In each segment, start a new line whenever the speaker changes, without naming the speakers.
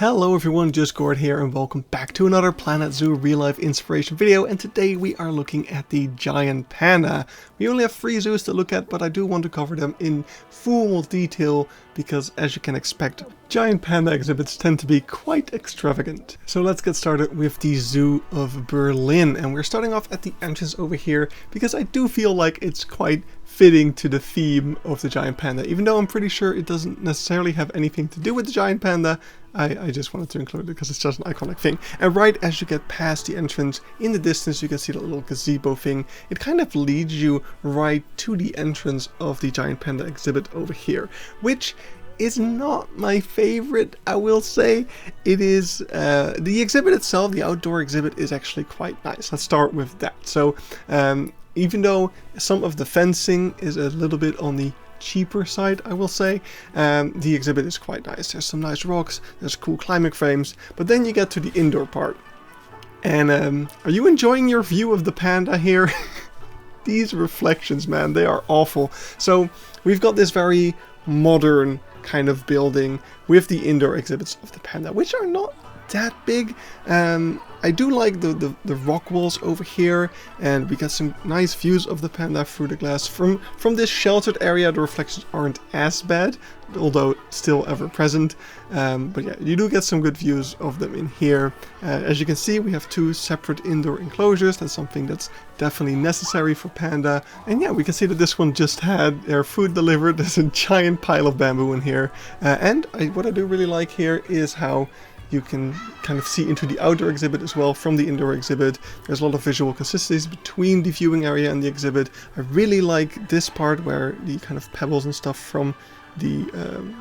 Hello everyone, just Gord here and welcome back to another Planet Zoo real life inspiration video, and today we are looking at the giant panda. We only have 3 zoos to look at, but I do want to cover them in full detail because, as you can expect, giant panda exhibits tend to be quite extravagant. So let's get started with the Zoo of Berlin, and we're starting off at the entrance over here because I do feel like it's quite fitting to the theme of the giant panda, even though I'm pretty sure it doesn't necessarily have anything to do with the giant panda. I just wanted to include it because it's just an iconic thing. And right as you get past the entrance, in the distance you can see the little gazebo thing. It kind of leads you right to the entrance of the giant panda exhibit over here, which is not my favorite, I will say. It is, the exhibit itself, the outdoor exhibit, is actually quite nice. Let's start with that. So, even though some of the fencing is a little bit on the cheaper side, I will say, the exhibit is quite nice. There's some nice rocks, there's cool climbing frames, but then you get to the indoor part. And are you enjoying your view of the panda here? These reflections, man, they are awful. So we've got this very modern kind of building with the indoor exhibits of the panda, which are not that big. I do like the rock walls over here, and we got some nice views of the panda through the glass. From this sheltered area, the reflections aren't as bad, although still ever present. But yeah, you do get some good views of them in here. As you can see, we have 2 separate indoor enclosures. That's something that's definitely necessary for panda. And yeah, we can see that this one just had their food delivered. There's a giant pile of bamboo in here. What I do really like here is how you can kind of see into the outdoor exhibit as well from the indoor exhibit. There's a lot of visual consistencies between the viewing area and the exhibit. I really like this part where the kind of pebbles and stuff from the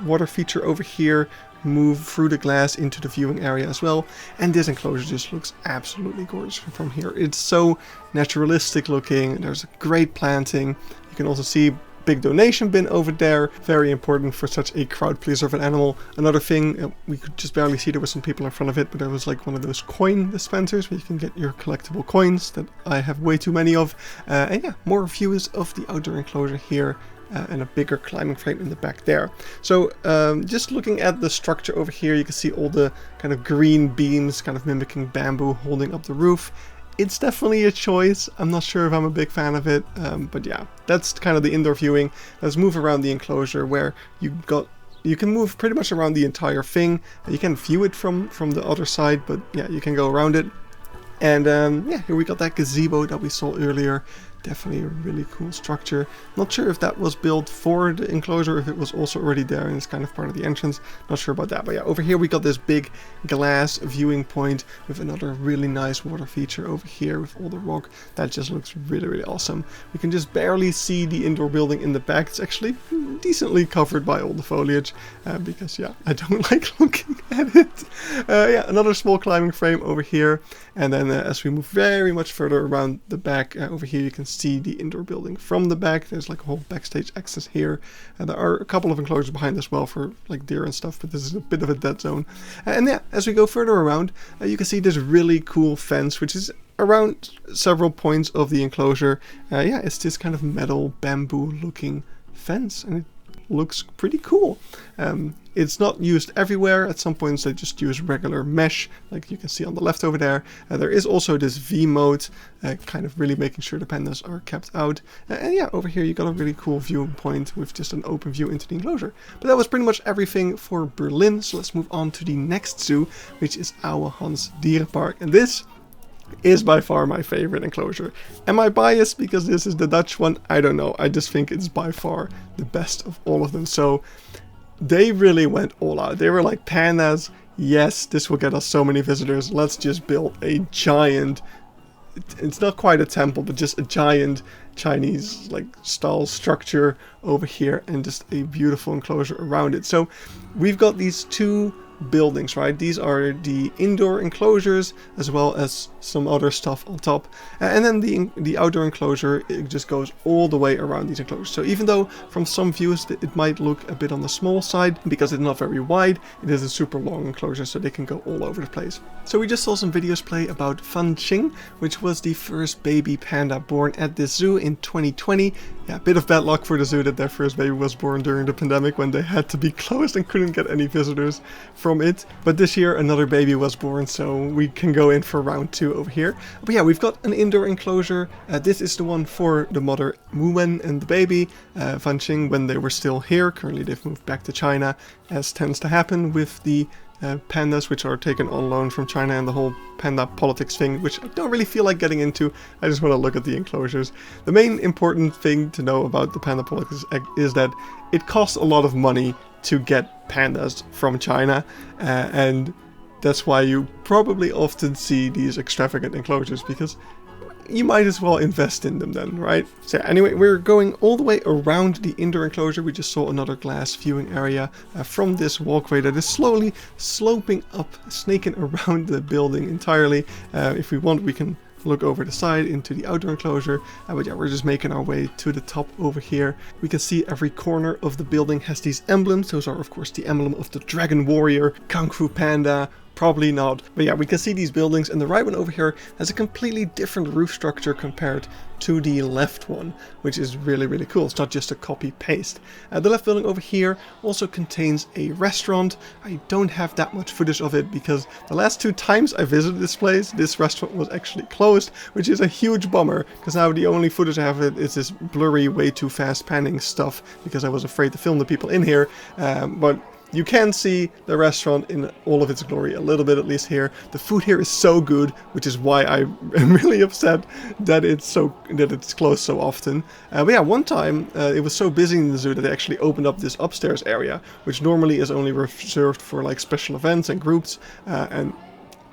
water feature over here move through the glass into the viewing area as well. And this enclosure just looks absolutely gorgeous from here. It's so naturalistic looking. There's a great planting. You can also see big donation bin over there, very important for such a crowd pleaser of an animal. Another thing, we could just barely see there were some people in front of it, but there was like one of those coin dispensers where you can get your collectible coins that I have way too many of. And yeah, more views of the outdoor enclosure here. And a bigger climbing frame in the back there. So just looking at the structure over here, you can see all the kind of green beams kind of mimicking bamboo holding up the roof. It's definitely a choice. I'm not sure if I'm a big fan of it, but yeah, that's kind of the indoor viewing. Let's move around the enclosure where you can move pretty much around the entire thing. You can view it from the other side, but yeah, you can go around it. And yeah, here we got that gazebo that we saw earlier. Definitely a really cool structure. Not sure if that was built for the enclosure, if it was also already there and it's kind of part of the entrance. Not sure about that, but yeah, over here we got this big glass viewing point with another really nice water feature over here with all the rock. That just looks really, really awesome. We can just barely see the indoor building in the back. It's actually decently covered by all the foliage because yeah, I don't like looking at it. Yeah, another small climbing frame over here. And then as we move very much further around the back, over here you can see the indoor building from the back. There's like a whole backstage access here. And there are a couple of enclosures behind as well for like deer and stuff, but this is a bit of a dead zone. And yeah, as we go further around, you can see this really cool fence, which is around several points of the enclosure. Yeah, it's this kind of metal bamboo looking fence, and it looks pretty cool. It's not used everywhere. At some points they just use regular mesh, like you can see on the left over there. There is also this V mode, kind of really making sure the pandas are kept out. And yeah, over here you got a really cool viewing point with just an open view into the enclosure. But that was pretty much everything for Berlin, so let's move on to the next zoo, which is Ouwehands Dierenpark. And this is by far my favorite enclosure. Am I biased because this is the Dutch one? I don't know. I just think it's by far the best of all of them. So they really went all out. They were like, pandas, yes, this will get us so many visitors. Let's just build a giant, it's not quite a temple, but just a giant Chinese like style structure over here and just a beautiful enclosure around it. So we've got these 2 buildings, right? These are the indoor enclosures as well as some other stuff on top, and then the outdoor enclosure, it just goes all the way around these enclosures. So even though from some views it might look a bit on the small side because it's not very wide, it is a super long enclosure, so they can go all over the place. So we just saw some videos play about Fan Qing, which was the first baby panda born at this zoo in 2020. Yeah, a bit of bad luck for the zoo that their first baby was born during the pandemic when they had to be closed and couldn't get any visitors from from it. But this year another baby was born, so we can go in for round 2 over here. But yeah, we've got an indoor enclosure. This is the one for the mother Wen and the baby, Fanqing, when they were still here. Currently they've moved back to China, as tends to happen with the pandas which are taken on loan from China and the whole panda politics thing, which I don't really feel like getting into. I just want to look at the enclosures. The main important thing to know about the panda politics is that it costs a lot of money to get pandas from China, and that's why you probably often see these extravagant enclosures, because you might as well invest in them then, right? So anyway, we're going all the way around the indoor enclosure. We just saw another glass viewing area from this walkway that is slowly sloping up, snaking around the building entirely. If we want, we can look over the side into the outdoor enclosure, but yeah, we're just making our way to the top over here. We can see every corner of the building has these emblems. Those are of course the emblem of the Dragon Warrior, Kung Fu Panda. Probably not, but yeah, we can see these buildings, and the right one over here has a completely different roof structure compared to the left one, which is really, really cool. It's not just a copy-paste. The left building over here also contains a restaurant. I don't have that much footage of it because the last 2 times I visited this place, this restaurant was actually closed, which is a huge bummer, because now the only footage I have of it is this blurry, way too fast panning stuff, because I was afraid to film the people in here, but you can see the restaurant in all of its glory a little bit, at least here. The food here is so good, which is why I am really upset that it's closed so often. But yeah, one time it was so busy in the zoo that they actually opened up this upstairs area, which normally is only reserved for like special events and groups, and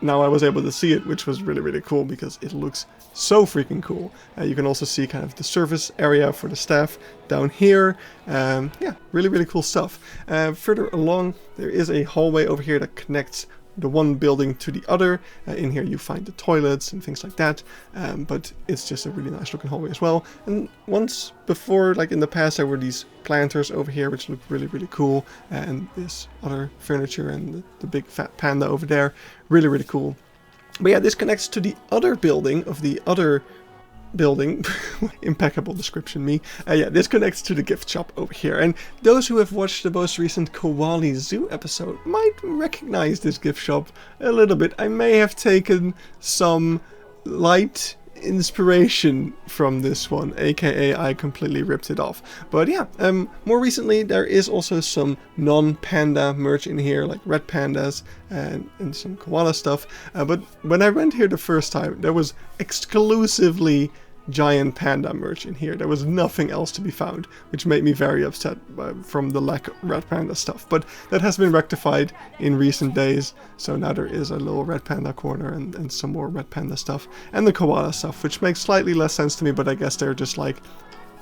now I was able to see it, which was really, really cool because it looks so freaking cool. You can also see kind of the service area for the staff down here. Yeah, really, really cool stuff. Further along, there is a hallway over here that connects the one building to the other. In here you find the toilets and things like that, but it's just a really nice looking hallway as well. And once before, like in the past, there were these planters over here which look really, really cool, and this other furniture and the big fat panda over there, really, really cool. But yeah, this connects to the other building of the other building. Impeccable description, me. Yeah, this connects to the gift shop over here, and those who have watched the most recent Koali Zoo episode might recognize this gift shop a little bit. I may have taken some light inspiration from this one, aka I completely ripped it off. But yeah, more recently there is also some non-panda merch in here, like red pandas and some koala stuff, but when I went here the first time, there was exclusively giant panda merch in here. There was nothing else to be found, which made me very upset from the lack of red panda stuff. But that has been rectified in recent days, so now there is a little red panda corner and some more red panda stuff, and the koala stuff, which makes slightly less sense to me, but I guess they're just like,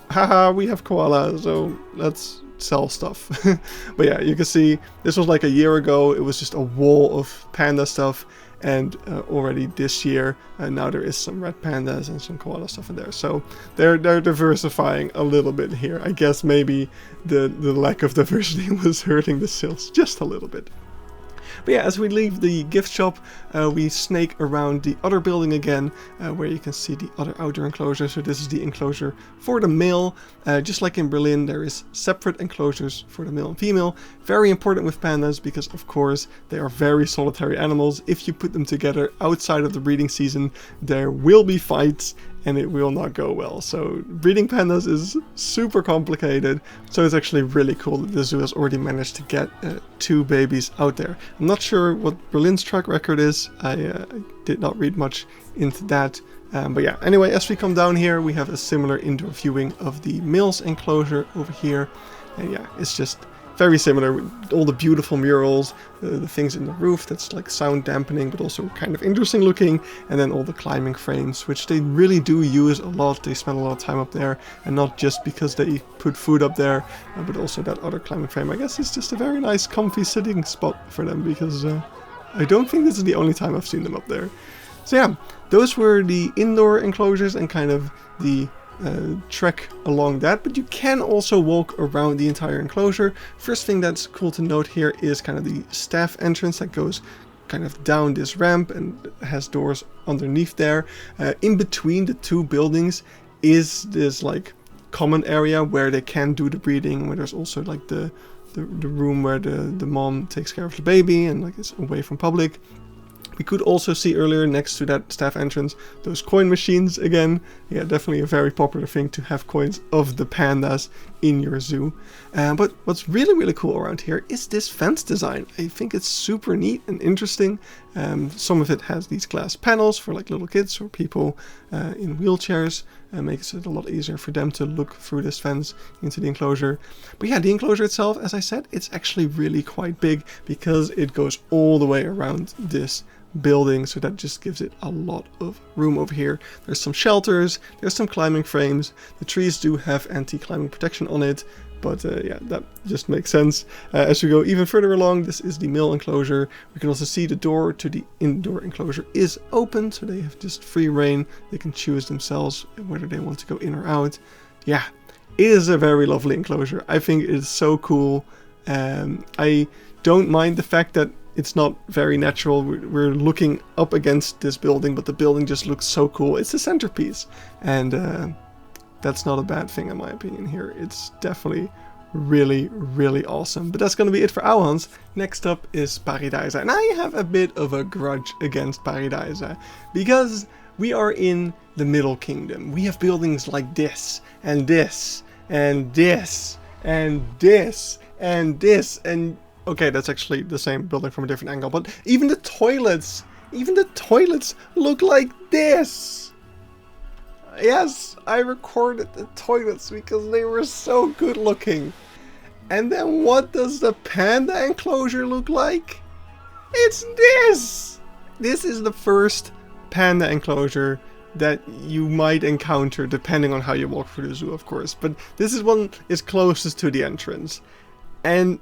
haha, we have koala, so let's sell stuff. But yeah, you can see this was like a year ago. It was just a wall of panda stuff, and already this year now there is some red pandas and some koala stuff in there, so they're diversifying a little bit here. I guess maybe the lack of diversity was hurting the sales just a little bit. But yeah, as we leave the gift shop, we snake around the other building again, where you can see the other outdoor enclosure. So this is the enclosure for the male. Just like in Berlin, there is separate enclosures for the male and female. Very important with pandas because, of course, they are very solitary animals. If you put them together outside of the breeding season, there will be fights and it will not go well. So breeding pandas is super complicated, so it's actually really cool that the zoo has already managed to get 2 babies out there. I'm not sure what Berlin's track record is. I did not read much into that. But yeah, anyway, as we come down here, we have a similar indoor viewing of the male's enclosure over here. And yeah, it's just very similar with all the beautiful murals, the things in the roof that's like sound dampening but also kind of interesting looking, and then all the climbing frames, which they really do use a lot. They spend a lot of time up there, and not just because they put food up there, but also that other climbing frame. I guess it's just a very nice comfy sitting spot for them, because I don't think this is the only time I've seen them up there. So yeah, those were the indoor enclosures and kind of the trek along that, but you can also walk around the entire enclosure. First thing that's cool to note here is kind of the staff entrance that goes kind of down this ramp and has doors underneath there. In between the 2 buildings is this like common area where they can do the breeding, where there's also like the the room where the mom takes care of the baby and like is away from public. We could also see earlier next to that staff entrance those coin machines again. Yeah, definitely a very popular thing to have coins of the pandas in your zoo. But what's really cool around here is this fence design. I think it's super neat and interesting. Some of it has these glass panels for like little kids or people in wheelchairs. Makes it a lot easier for them to look through this fence into the enclosure. But yeah, the enclosure itself, as I said, it's actually really quite big because it goes all the way around this building, so that just gives it a lot of room over here. There's some shelters, there's some climbing frames. The trees do have anti-climbing protection on it, but yeah, that just makes sense. As we go even further along, this is the male enclosure. We can also see the door to the indoor enclosure is open, so they have just free reign. They can choose themselves whether they want to go in or out. Yeah, it is a very lovely enclosure. I think it is so cool. I don't mind the fact that it's not very natural. We're looking up against this building, but the building just looks so cool. It's the centerpiece, and that's not a bad thing in my opinion here. It's definitely really awesome. But that's going to be it for Ouwehands. Next up is Pairi Daiza, and I have a bit of a grudge against Pairi Daiza because we are in the Middle Kingdom. We have buildings like this, and this, and this, and this, and this, and okay, that's actually the same building from a different angle, but even the toilets look like this. Yes, I recorded the toilets because they were so good looking. And then what does the panda enclosure look like? It's this! This is the first panda enclosure that you might encounter depending on how you walk through the zoo, of course. But this is one is closest to the entrance. And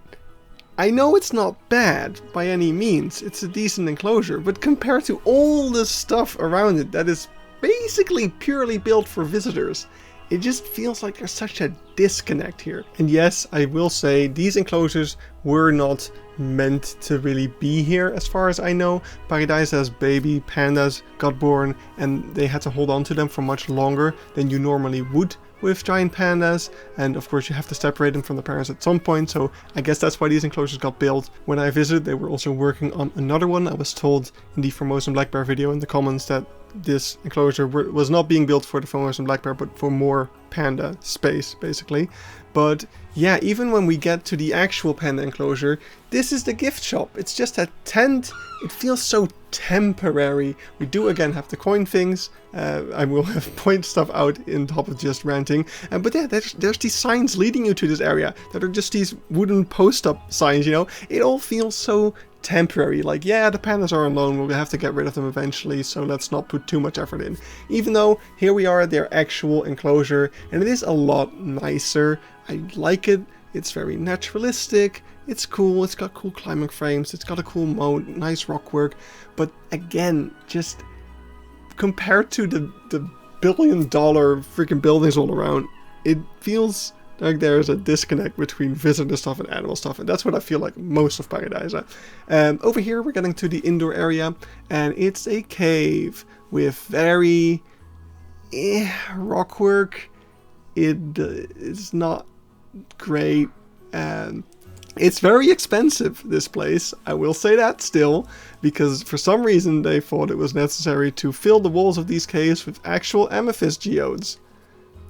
I know it's not bad by any means, it's a decent enclosure, but compared to all the stuff around it that is basically purely built for visitors, it just feels like there's such a disconnect here. And yes, I will say these enclosures were not meant to really be here as far as I know. Pairi Daiza's baby pandas got born and they had to hold on to them for much longer than you normally would with giant pandas, and of course you have to separate them from the parents at some point, so I guess that's why these enclosures got built. When I visited, they were also working on another one. I was told in the Formosan black bear video in the comments that this enclosure was not being built for the Formosan black bear, but for more panda space, basically. But yeah, even when we get to the actual panda enclosure, this is the gift shop. It's just a tent. It feels so temporary. We do again have the coin things. I will have point stuff out in top of just ranting. But yeah, there's these signs leading you to this area that are just these wooden post-up signs, you know? It all feels so temporary, like, yeah, the pandas are on loan, we'll have to get rid of them eventually, so let's not put too much effort in. Even though here we are at their actual enclosure, and it is a lot nicer. I like it. It's very naturalistic. It's cool. It's got cool climbing frames. It's got a cool moat, nice rock work. But again, just compared to the billion-dollar freaking buildings all around, it feels like there's a disconnect between visitor stuff and animal stuff, and that's what I feel like most of Pairi Daiza. Over here we're getting to the indoor area, and it's a cave with very rock work. It's not great, and it's very expensive, this place. I will say that still, because for some reason they thought it was necessary to fill the walls of these caves with actual amethyst geodes.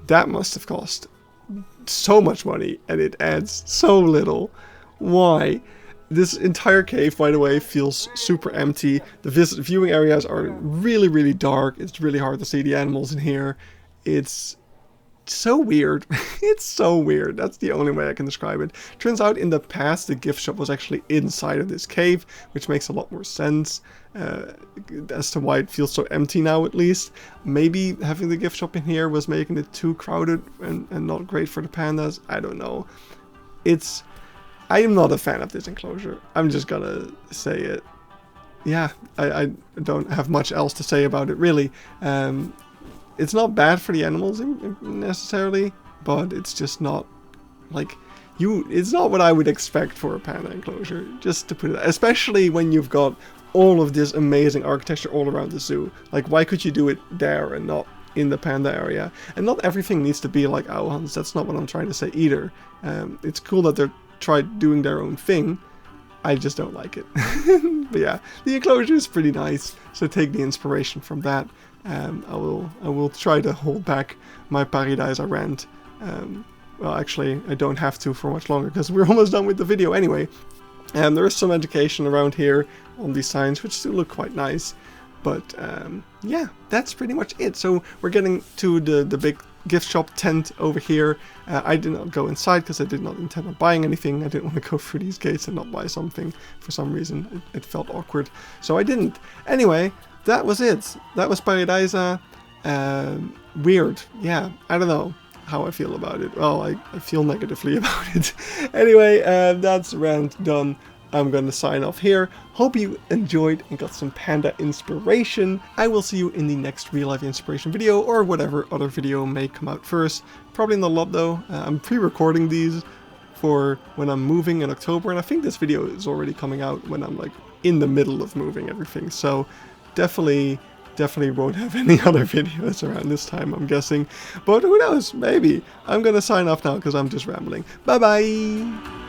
That must have cost so much money, and it adds so little. Why? This entire cave, by the way, feels super empty. The viewing areas are really dark. It's really hard to see the animals in here. It's so weird. It's so weird. That's the only way I can describe it. Turns out in the past the gift shop was actually inside of this cave, which makes a lot more sense as to why it feels so empty now, at least. Maybe having the gift shop in here was making it too crowded and not great for the pandas. I don't know. I am not a fan of this enclosure. I'm just gonna say it. Yeah, I don't have much else to say about it, really. It's not bad for the animals necessarily, but it's just not like it's not what I would expect for a panda enclosure, just to put it, especially when you've got all of this amazing architecture all around the zoo. Like, why could you do it there and not in the panda area? And not everything needs to be like Ouwehands. That's not what I'm trying to say either. It's cool that they're tried doing their own thing. I just don't like it. But yeah, the enclosure is pretty nice, so take the inspiration from that. I will try to hold back my Pairi Daiza rant. Well, actually, I don't have to for much longer because we're almost done with the video anyway. There is some education around here on these signs, which do look quite nice. But yeah, that's pretty much it. So we're getting to the big gift shop tent over here. I did not go inside because I did not intend on buying anything. I didn't want to go through these gates and not buy something for some reason. It felt awkward, so I didn't. Anyway, that was it. That was Pairi Daiza. Weird. Yeah, I don't know how I feel about it. Well, I feel negatively about it. Anyway, that's rant done. I'm gonna sign off here. Hope you enjoyed and got some panda inspiration. I will see you in the next real life inspiration video, or whatever other video may come out first. Probably not a lot though. I'm pre-recording these for when I'm moving in October, and I think this video is already coming out when I'm like in the middle of moving everything. So definitely won't have any other videos around this time, I'm guessing. But who knows, maybe. I'm gonna sign off now because I'm just rambling. Bye bye!